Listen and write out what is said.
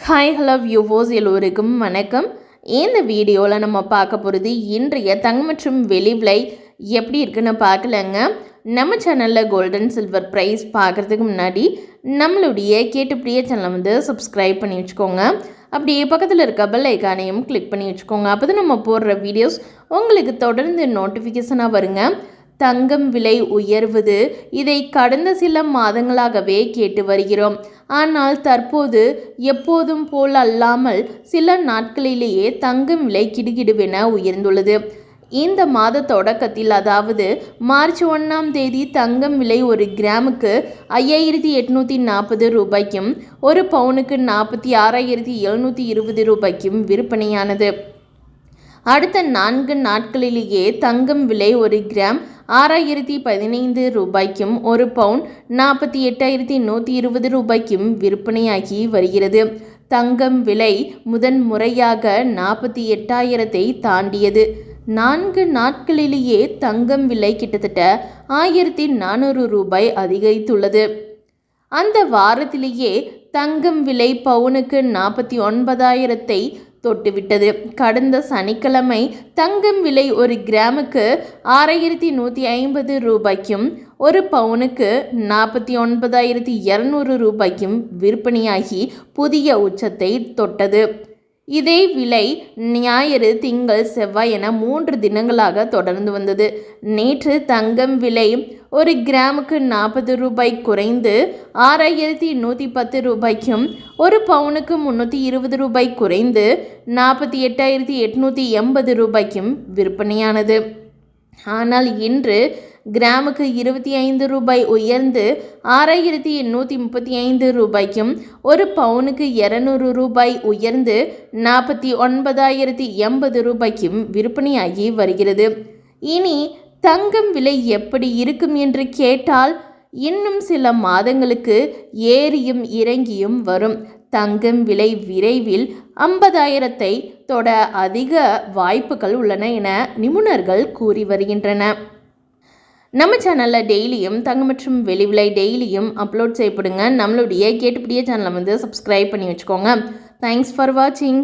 Hi hello viewers எல்லோருக்கும் வணக்கம். இந்த வீடியோவில் நம்ம பார்க்க போகிறது இன்றைய தங்கம் மற்றும் வெள்ளி விலை எப்படி இருக்குன்னு பார்க்கலங்க. நம்ம சேனலில் கோல்டன் சில்வர் ப்ரைஸ் பார்க்குறதுக்கு முன்னாடி நம்மளுடைய கேட்டுப்படியே சேனலை சப்ஸ்கிரைப் பண்ணி வச்சுக்கோங்க. அப்படியே பக்கத்தில் இருக்க பெல் ஐக்கானையும் கிளிக் பண்ணி வச்சுக்கோங்க. அப்போ தான் நம்ம போடுற வீடியோஸ் உங்களுக்கு தொடர்ந்து நோட்டிஃபிகேஷனாக வருங்க. தங்கம் விலை உயர்வது இதை கடந்த சில மாதங்களாகவே கேட்டு வருகிறோம். ஆனால் தற்போது எப்போதும் போல் அல்லாமல் சில நாட்களிலேயே தங்கம் விலை கிடுகிடுவென உயர்ந்துள்ளது. இந்த மாத தொடக்கத்தில் அதாவது மார்ச் 1 தங்கம் விலை ஒரு கிராமுக்கு 5840 ரூபாய்க்கும் ஒரு பவுனுக்கு 46,720 ரூபாய்க்கும் விற்பனையானது. அடுத்த 4 நாட்களிலேயே தங்கம் விலை ஒரு கிராம் 6,015 ரூபாய்க்கும் ஒரு பவுன் 48,120 ரூபாய்க்கும் விற்பனையாகி வருகிறது. தங்கம் விலை முதன்முறையாக 48,000 தாண்டியது. 4 நாட்களிலேயே தங்கம் விலை கிட்டத்தட்ட 1,400 ரூபாய் அதிகரித்துள்ளது. அந்த வாரத்திலேயே தங்கம் விலை பவுனுக்கு 49,000 தொட்டுவிட்டது. கடந்த சனிக்கிழமை தங்கம் விலை ஒரு கிராமுக்கு 6,150 ரூபாய்க்கும் ஒரு பவுனுக்கு 49,200 ரூபாய்க்கும் விற்பனையாகி புதிய உச்சத்தை தொட்டது. இதே விலை ஞாயிறு, திங்கள், செவ்வாய் என 3 தினங்களாக தொடர்ந்து வந்தது. நேற்று தங்கம் விலை ஒரு கிராமுக்கு 40 ரூபாய் குறைந்து 6,110 ரூபாய்க்கும் ஒரு பவுனுக்கு 320 ரூபாய் குறைந்து 48,880 ரூபாய்க்கும் விற்பனையானது. ஆனால் இன்று கிராமுக்கு 25 ரூபாய் உயர்ந்து 6,835 ரூபாய்க்கும் ஒரு பவுனுக்கு 200 ரூபாய் உயர்ந்து 49,080 ரூபாய்க்கும் விற்பனையாகி வருகிறது. இனி தங்கம் விலை எப்படி இருக்கும் என்று கேட்டால் இன்னும் சில மாதங்களுக்கு ஏறியும் இறங்கியும் வரும். தங்கம் விலை விரைவில் 50,000 தொட அதிக வாய்ப்புகள் உள்ளன என நிபுணர்கள் கூறி வருகின்றனர். நம்ம சேனலில் டெய்லியும் தங்கம் மற்றும் வெள்ளி விலை டெய்லியும் அப்லோட் செய்யப்படுங்க. நம்மளுடைய கேட்டுப்படியே சேனலை சப்ஸ்கிரைப் பண்ணி வச்சுக்கோங்க. தேங்க்ஸ் ஃபார் வாட்சிங்.